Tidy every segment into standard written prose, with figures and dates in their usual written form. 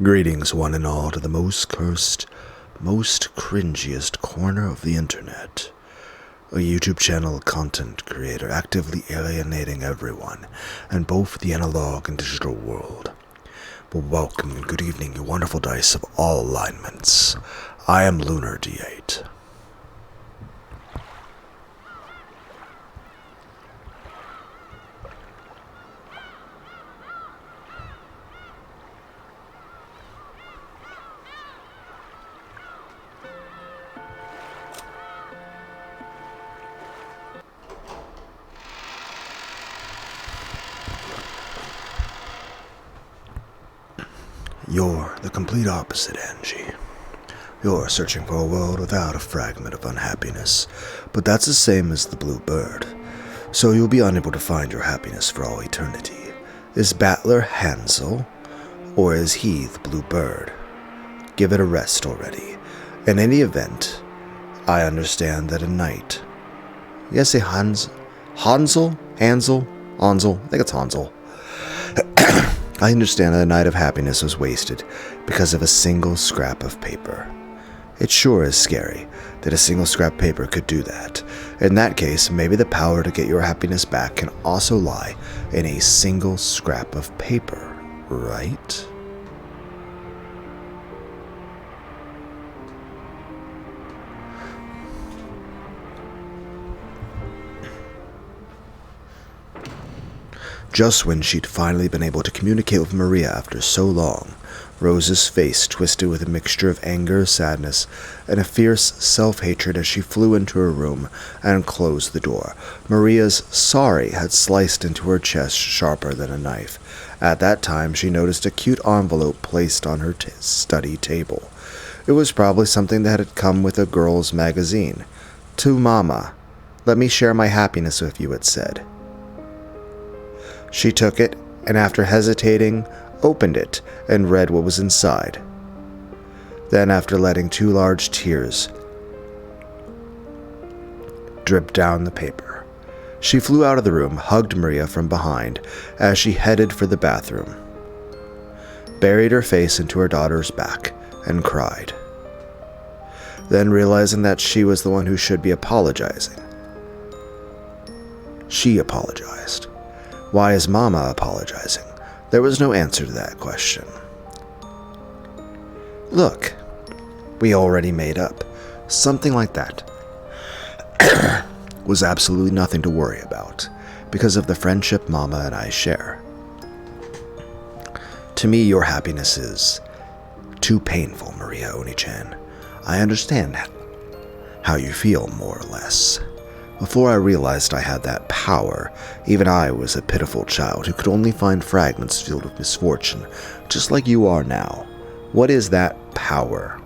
Greetings, one and all, to the most cursed, most cringiest corner of the internet. A YouTube channel content creator actively alienating everyone in both the analog and digital world. Well, welcome and good evening, you wonderful dice of all alignments. I am Lunar Dee Eight. You're the complete opposite, Angie. You're searching for a world without a fragment of unhappiness, but that's the same as the blue bird. So you'll be unable to find your happiness for all eternity. Is Battler Hansel, or is he the blue bird? Give it a rest already. In any event, I understand that a knight... Yes, a Hansel? I think it's Hansel. I understand that a night of happiness was wasted because of a single scrap of paper. It sure is scary that a single scrap of paper could do that. In that case, maybe the power to get your happiness back can also lie in a single scrap of paper, right? Just when she'd finally been able to communicate with Maria after so long, Rose's face twisted with a mixture of anger, sadness, and a fierce self-hatred as she flew into her room and closed the door. Maria's sorry had sliced into her chest sharper than a knife. At that time, she noticed a cute envelope placed on her study table. It was probably something that had come with a girl's magazine. "To Mama, let me share my happiness with you," it said. She took it, and after hesitating, opened it and read what was inside. Then, after letting two large tears drip down the paper, she flew out of the room, hugged Maria from behind as she headed for the bathroom, buried her face into her daughter's back, and cried. Then, realizing that she was the one who should be apologizing, she apologized. Why is Mama apologizing? There was no answer to that question. Look, we already made up. Something like that was absolutely nothing to worry about because of the friendship Mama and I share. To me, your happiness is too painful, Maria Oni-chan. I understand how you feel, more or less. Before I realized I had that power, even I was a pitiful child who could only find fragments filled with misfortune, just like you are now. What is that power?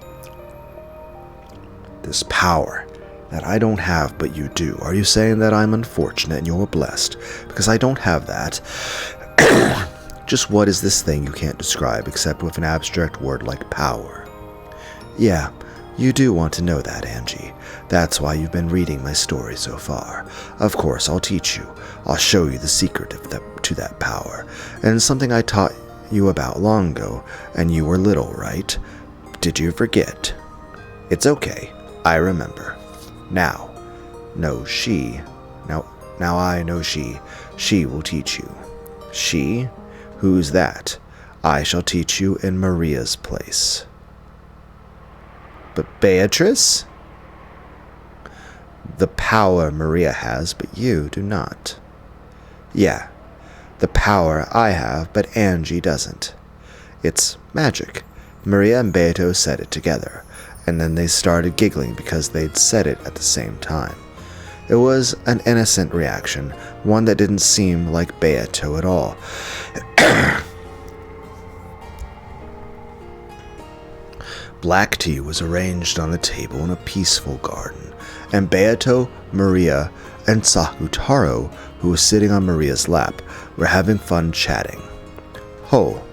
This power that I don't have but you do. Are you saying that I'm unfortunate and you're blessed? Because I don't have that. Just what is this thing you can't describe except with an abstract word like power? Yeah. You do want to know that, Angie. That's why you've been reading my story so far. Of course, I'll teach you. I'll show you the secret to that power. And it's something I taught you about long ago, and you were little, right? Did you forget? It's okay. I remember. Now I know she. She will teach you. She? Who's that? I shall teach you in Maria's place. But Beatrice? The power Maria has, but you do not. Yeah, the power I have, but Angie doesn't. It's magic. Maria and Beato said it together, and then they started giggling because they'd said it at the same time. It was an innocent reaction, one that didn't seem like Beato at all. Black tea was arranged on a table in a peaceful garden, and Beato, Maria, and Sakutaro, who was sitting on Maria's lap, were having fun chatting. Oh,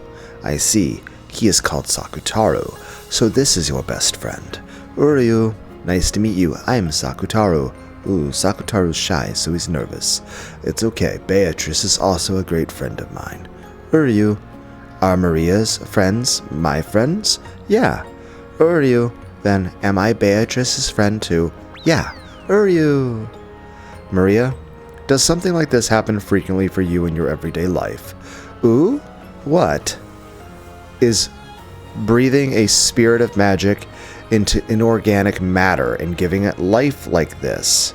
I see. He is called Sakutaro, so this is your best friend. Uryu, nice to meet you. I'm Sakutaro. Ooh, Sakutaro's shy, so he's nervous. It's okay. Beatrice is also a great friend of mine. Uryu, Are Maria's friends my friends? Yeah. Uryu. Then am I Beatrice's friend too? Yeah. Uryu. Maria, does something like this happen frequently for you in your everyday life? Ooh? What? Is breathing a spirit of magic into inorganic matter and giving it life like this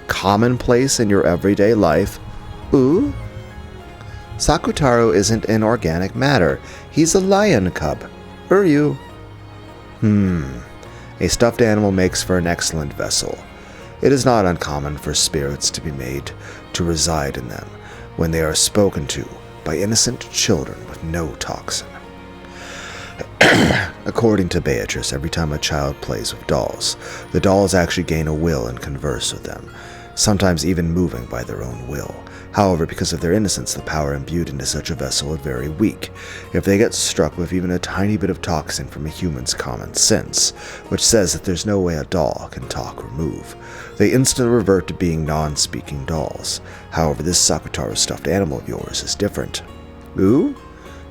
commonplace in your everyday life? Ooh? Sakutaro isn't inorganic matter. He's a lion cub. Uryu. A stuffed animal makes for an excellent vessel. It is not uncommon for spirits to be made to reside in them when they are spoken to by innocent children with no toxin. According to Beatrice, every time a child plays with dolls, the dolls actually gain a will and converse with them, sometimes even moving by their own will. However, because of their innocence, the power imbued into such a vessel is very weak. If they get struck with even a tiny bit of toxin from a human's common sense, which says that there's no way a doll can talk or move, they instantly revert to being non-speaking dolls. However, this Sakutaro stuffed animal of yours is different. Ooh?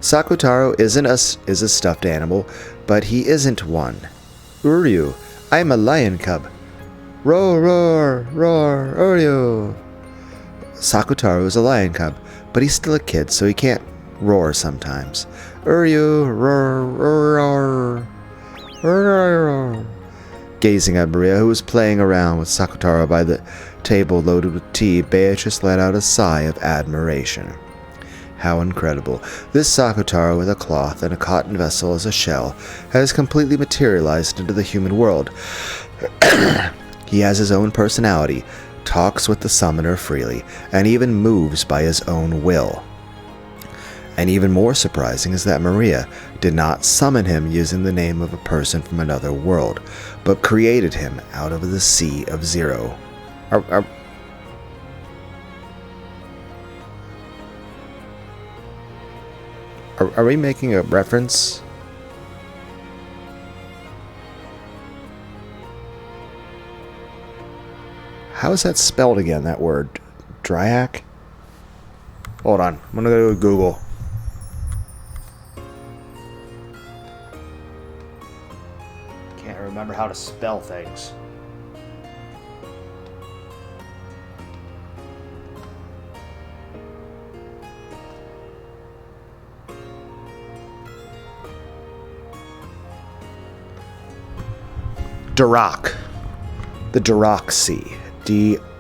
Sakutaro is a stuffed animal, but he isn't one. Uryu, I'm a lion cub. Roar, roar, roar, Uryu. Sakutaro is a lion cub, but he's still a kid, so he can't roar sometimes. Uryu, roar, roar, roar, roar. Gazing at Maria, who was playing around with Sakutaro by the table loaded with tea, Beatrice let out a sigh of admiration. How incredible. This Sakutaro with a cloth and a cotton vessel as a shell has completely materialized into the human world. He has his own personality, talks with the summoner freely, and even moves by his own will. And even more surprising is that Maria did not summon him using the name of a person from another world, but created him out of the sea of zero. Are we making a reference? How is that spelled again, that word? Dirac? Hold on. I'm gonna go to Google. Can't remember how to spell things. Dirac. The Dirac Sea. D-I-R-A-C.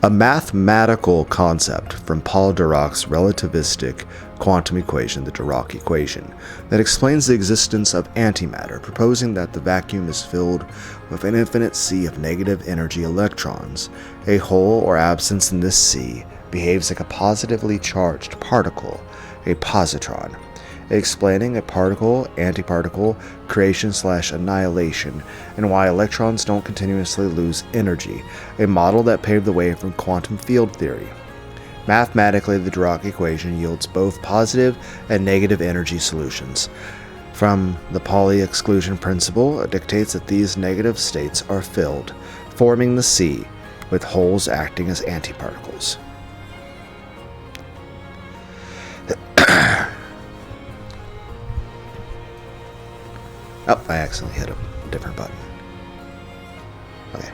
A mathematical concept from Paul Dirac's relativistic quantum equation, the Dirac equation, that explains the existence of antimatter, proposing that the vacuum is filled with an infinite sea of negative energy electrons. A hole or absence in this sea behaves like a positively charged particle, a positron, explaining a particle-antiparticle creation/annihilation and why electrons don't continuously lose energy, a model that paved the way from quantum field theory. Mathematically, the Dirac equation yields both positive and negative energy solutions. From the Pauli exclusion principle, it dictates that these negative states are filled, forming the sea, with holes acting as antiparticles. Oh, I accidentally hit a different button. Okay.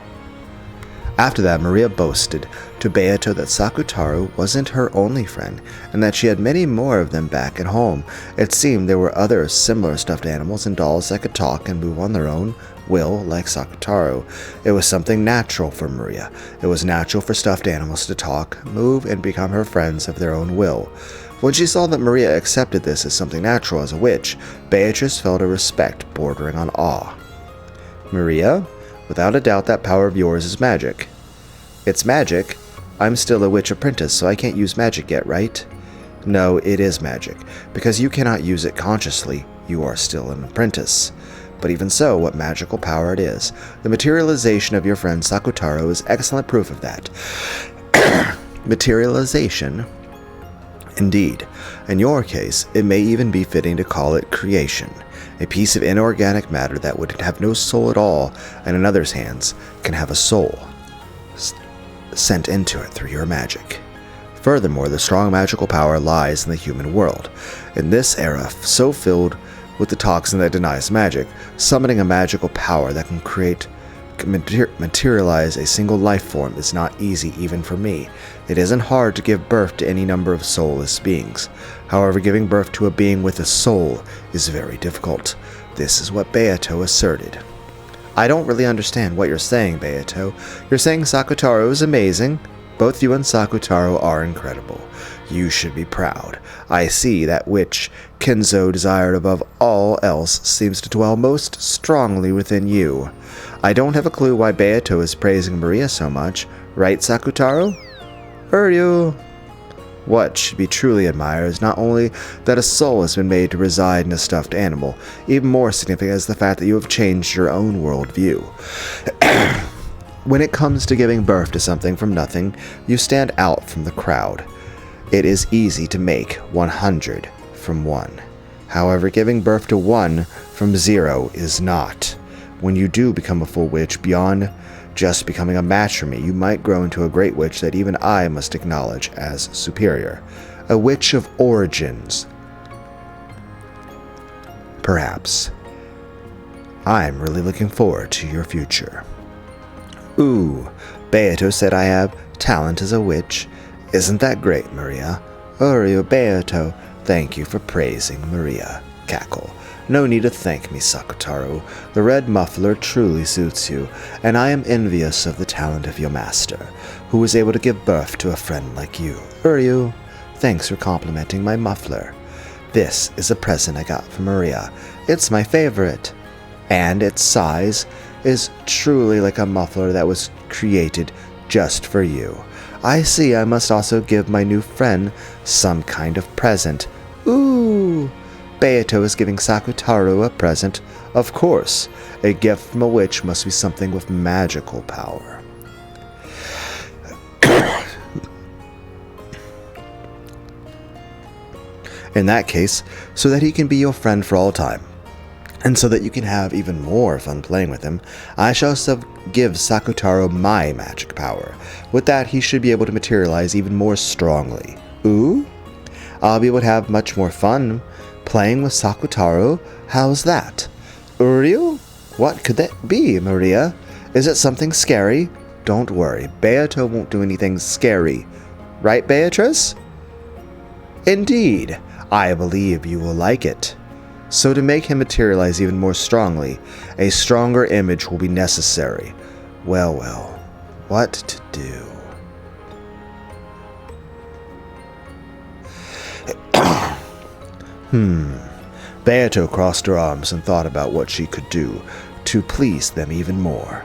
After that, Maria boasted to Beato that Sakutaro wasn't her only friend, and that she had many more of them back at home. It seemed there were other similar stuffed animals and dolls that could talk and move on their own will, like Sakutaro. It was something natural for Maria. It was natural for stuffed animals to talk, move, and become her friends of their own will. When she saw that Maria accepted this as something natural as a witch, Beatrice felt a respect bordering on awe. Maria, without a doubt that power of yours is magic. It's magic? I'm still a witch apprentice, so I can't use magic yet, right? No, it is magic. Because you cannot use it consciously, you are still an apprentice. But even so, what magical power it is. The materialization of your friend Sakutaro is excellent proof of that. Materialization? Indeed. In your case, it may even be fitting to call it creation. A piece of inorganic matter that would have no soul at all, and in others' hands, can have a soul. sent into it through your magic. Furthermore, the strong magical power lies in the human world. In this era, so filled with the toxin that denies magic, summoning a magical power that can materialize a single life form is not easy even for me. It isn't hard to give birth to any number of soulless beings. However, giving birth to a being with a soul is very difficult. This is what Beato asserted. I don't really understand what you're saying, Beato. You're saying Sakutaro is amazing? Both you and Sakutaro are incredible. You should be proud. I see that which Kenzo desired above all else seems to dwell most strongly within you. I don't have a clue why Beato is praising Maria so much, right, Sakutaro? Uryu! What should be truly admired is not only that a soul has been made to reside in a stuffed animal, even more significant is the fact that you have changed your own worldview. When it comes to giving birth to something from nothing, you stand out from the crowd. It is easy to make 100 from 1. However, giving birth to 1 from 0 is not. When you do become a full witch, beyond just becoming a match for me, you might grow into a great witch that even I must acknowledge as superior. A witch of origins. Perhaps. I'm really looking forward to your future. Ooh, Beato said I have talent as a witch. Isn't that great, Maria? Uryu, Beato, thank you for praising Maria. Cackle. No need to thank me, Sakutaro. The red muffler truly suits you, and I am envious of the talent of your master, who was able to give birth to a friend like you. Uryu, thanks for complimenting my muffler. This is a present I got from Maria. It's my favorite. And its size is truly like a muffler that was created just for you. I see I must also give my new friend some kind of present. Ooh! Beato is giving Sakutaro a present. Of course, a gift from a witch must be something with magical power. In that case, so that he can be your friend for all time, and so that you can have even more fun playing with him, I shall give Sakutaro my magic power. With that, he should be able to materialize even more strongly. Ooh? I'll be able to have much more fun playing with Sakutaro. How's that? Uryu? What could that be, Maria? Is it something scary? Don't worry, Beato won't do anything scary. Right, Beatrice? Indeed, I believe you will like it. So to make him materialize even more strongly, a stronger image will be necessary. Well, what to do? Beato crossed her arms and thought about what she could do to please them even more.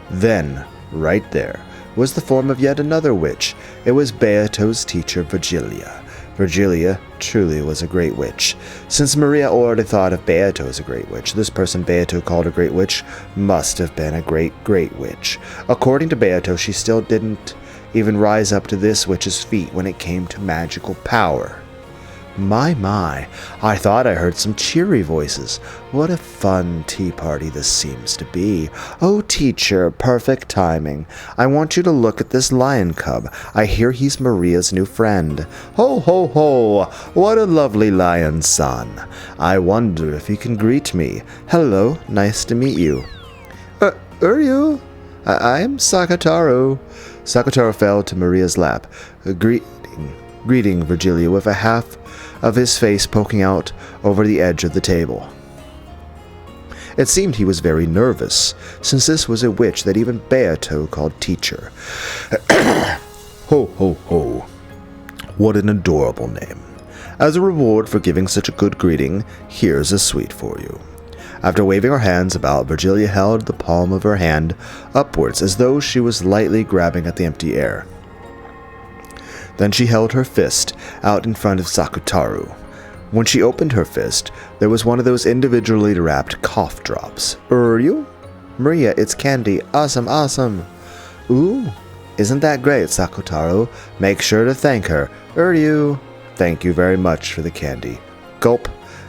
Then, right there, was the form of yet another witch. It was Beato's teacher, Virgilia. Virgilia truly was a great witch. Since Maria already thought of Beato as a great witch, this person Beato called a great witch must have been a great witch. According to Beato, she still didn't even rise up to this witch's feet when it came to magical power. My, I thought I heard some cheery voices. What a fun tea party this seems to be. Oh, teacher, perfect timing. I want you to look at this lion cub. I hear he's Maria's new friend. Ho, ho, ho, what a lovely lion son. I wonder if he can greet me. Hello, nice to meet you. Uryu? I'm Sakutaro. Sakutaro fell to Maria's lap, greeting Virgilia with a half of his face poking out over the edge of the table. It seemed he was very nervous, since this was a witch that even Beato called teacher. Ho, ho, ho. What an adorable name. As a reward for giving such a good greeting, here's a sweet for you. After waving her hands about, Virgilia held the palm of her hand upwards as though she was lightly grabbing at the empty air. Then she held her fist out in front of Sakutaro. When she opened her fist, there was one of those individually wrapped cough drops. Uryu? Maria, it's candy. Awesome, awesome. Ooh, isn't that great, Sakutaro? Make sure to thank her. Uryu. Thank you very much for the candy. Gulp.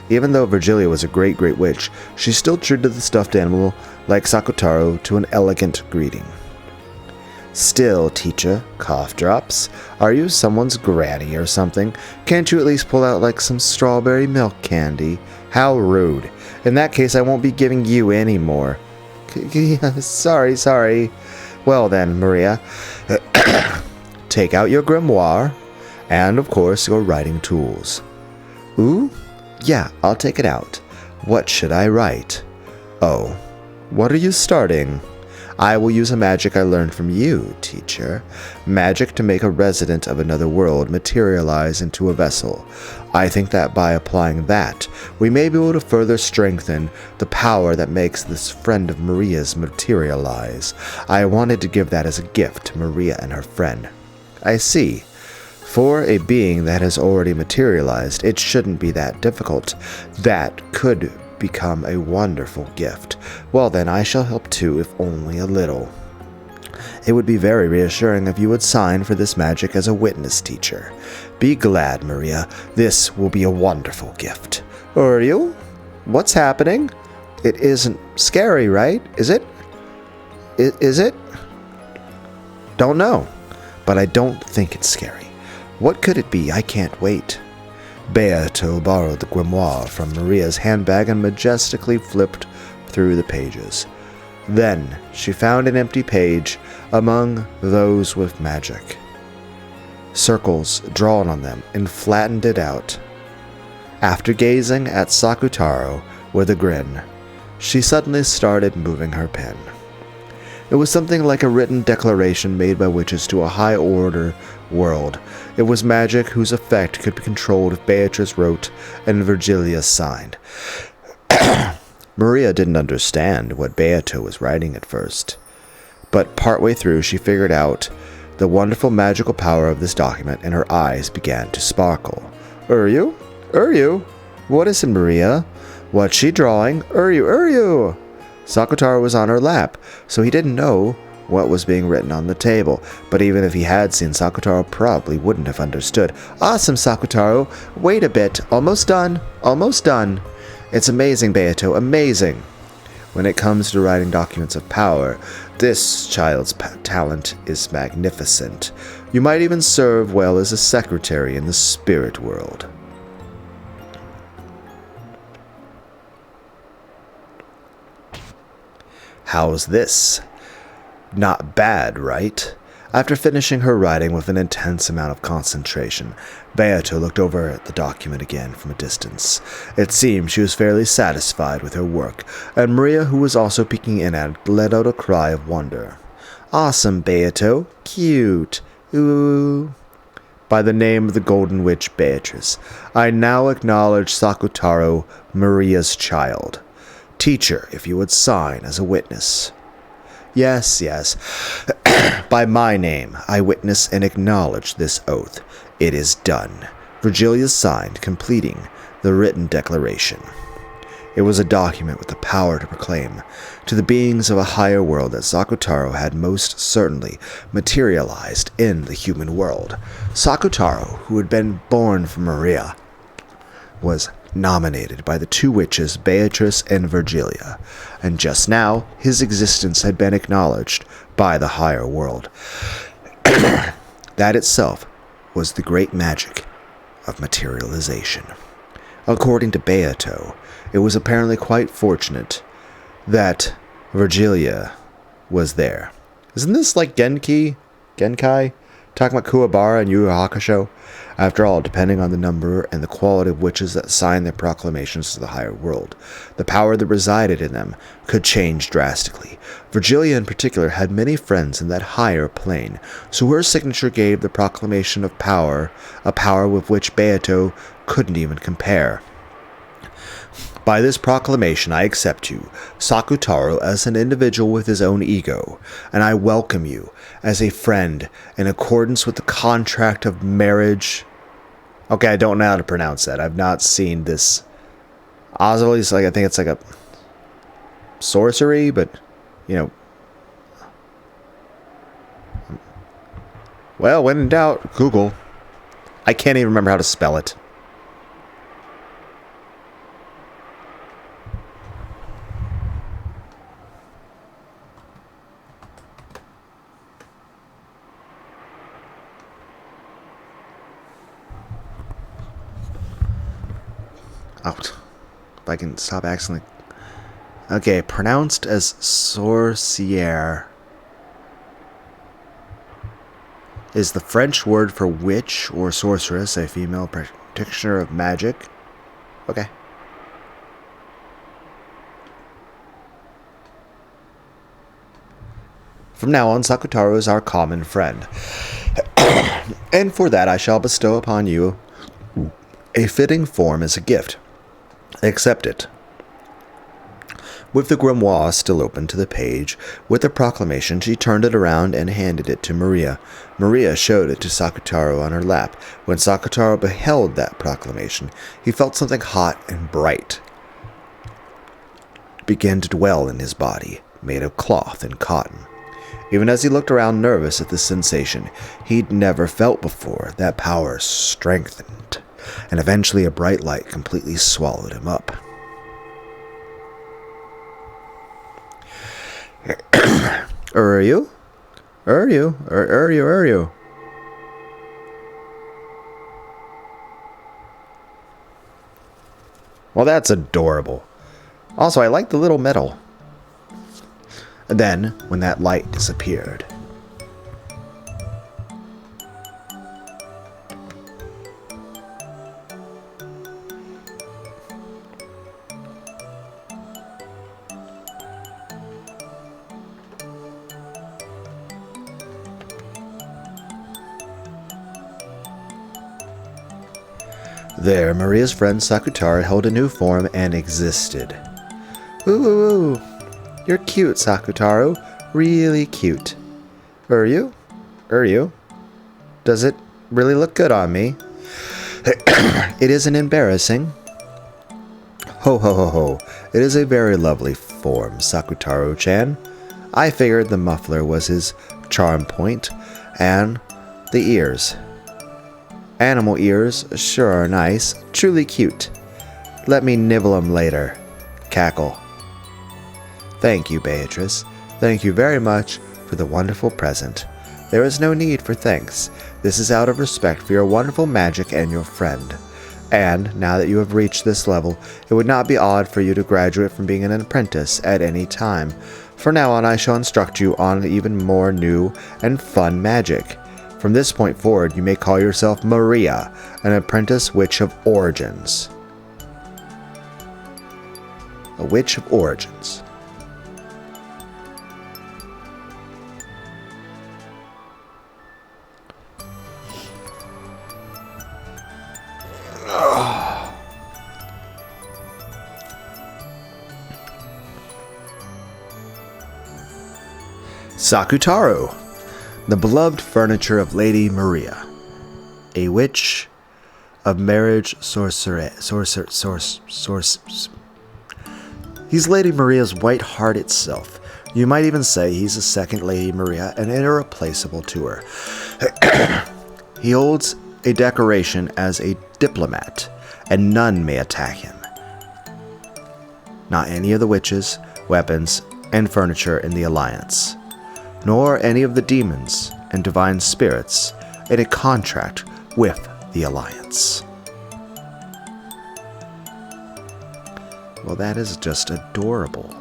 Even though Virgilia was a great witch, she still treated the stuffed animal like Sakutaro to an elegant greeting. Still, teacher, cough drops. Are you someone's granny or something? Can't you at least pull out like some strawberry milk candy? How rude. In that case, I won't be giving you any more. Sorry. Well then, Maria, take out your grimoire and, of course, your writing tools. Ooh? Yeah, I'll take it out. What should I write? Oh, what are you starting? I will use a magic I learned from you, teacher. Magic to make a resident of another world materialize into a vessel. I think that by applying that, we may be able to further strengthen the power that makes this friend of Maria's materialize. I wanted to give that as a gift to Maria and her friend. I see. For a being that has already materialized, it shouldn't be that difficult. That could become a wonderful gift. Well then, I shall help too, if only a little. It would be very reassuring if you would sign for this magic as a witness, teacher. Be glad, Maria. This will be a wonderful gift. Are you? What's happening? It isn't scary, right? Is it? Is it? Don't know, but I don't think it's scary. What could it be? I can't wait. Beato borrowed the grimoire from Maria's handbag and majestically flipped through the pages. Then she found an empty page among those with magic. Circles drawn on them and flattened it out. After gazing at Sakutaro with a grin, she suddenly started moving her pen. It was something like a written declaration made by witches to a high-order world. It was magic whose effect could be controlled if Beatrice wrote and Virgilia signed. Maria didn't understand what Beato was writing at first, but partway through she figured out the wonderful magical power of this document, and her eyes began to sparkle. Uryu? What is it, Maria? What's she drawing? Uryu! Sakutaro was on her lap, so he didn't know what was being written on the table, but even if he had seen, Sakutaro probably wouldn't have understood. Awesome, Sakutaro! Wait a bit. Almost done. It's amazing, Beato, amazing. When it comes to writing documents of power, this child's talent is magnificent. You might even serve well as a secretary in the spirit world. How's this? Not bad, right? After finishing her writing with an intense amount of concentration, Beato looked over at the document again from a distance. It seemed she was fairly satisfied with her work, and Maria, who was also peeking in at it, let out a cry of wonder. Awesome, Beato. Cute. Ooh. By the name of the Golden Witch Beatrice, I now acknowledge Sakutaro, Maria's child. Teacher, if you would sign as a witness. Yes. By my name, I witness and acknowledge this oath. It is done. Virgilia signed, completing the written declaration. It was a document with the power to proclaim to the beings of a higher world that Sakutaro had most certainly materialized in the human world. Sakutaro, who had been born from Maria, was nominated by the two witches Beatrice and Virgilia, and just now his existence had been acknowledged by the higher world. That itself was the great magic of materialization. According to Beato, it was apparently quite fortunate that Virgilia was there. Isn't this like Genkai? Talking about Kuwabara and Yu Yu Hakusho? After all, depending on the number and the quality of witches that signed their proclamations to the higher world, the power that resided in them could change drastically. Virgilia in particular had many friends in that higher plane, so her signature gave the proclamation of power, a power with which Beato couldn't even compare. By this proclamation, I accept you, Sakutaro, as an individual with his own ego, and I welcome you as a friend in accordance with the contract of marriage. Okay, I don't know how to pronounce that. I've not seen this. Oswald's I think it's like a sorcery, but, well, when in doubt, Google. I can't even remember how to spell it. Oh, if I can stop accidentally. Okay, pronounced as sorcière is the French word for witch or sorceress, a female practitioner of magic. Okay. From now on, Sakutaro is our common friend. And for that I shall bestow upon you a fitting form as a gift. Accept it. With the grimoire still open to the page, with the proclamation, she turned it around and handed it to Maria. Maria showed it to Sakutaro on her lap. When Sakutaro beheld that proclamation, he felt something hot and bright begin to dwell in his body, made of cloth and cotton. Even as he looked around nervous at this sensation he'd never felt before, that power strengthened, and eventually a bright light completely swallowed him up. Are you? Are you? Are you? Are you? Well, that's adorable. Also, I like the little medal. And then, when that light disappeared, there, Maria's friend Sakutaro held a new form and existed. Ooh, you're cute, Sakutaro. Really cute. Are you? Are you? Does it really look good on me? It isn't embarrassing. Ho ho ho ho. It is a very lovely form, Sakutaro-chan. I figured the muffler was his charm point, and the ears. Animal ears sure are nice, truly cute. Let me nibble 'em later. Cackle. Thank you, Beatrice. Thank you very much for the wonderful present. There is no need for thanks. This is out of respect for your wonderful magic and your friend. And, now that you have reached this level, it would not be odd for you to graduate from being an apprentice at any time. From now on, I shall instruct you on even more new and fun magic. From this point forward, you may call yourself Maria, an apprentice witch of origins. A witch of origins. Sakutaro, the beloved furniture of Lady Maria, a witch of marriage He's Lady Maria's white heart itself. You might even say he's a second Lady Maria and irreplaceable to her. He holds a decoration as a diplomat, and none may attack him. Not any of the witches, weapons, and furniture in the Alliance, nor any of the demons and divine spirits in a contract with the Alliance. Well, that is just adorable.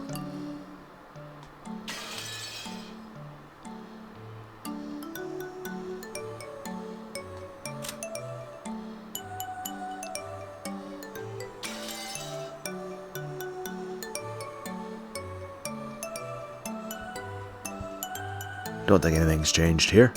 Don't think anything's changed here.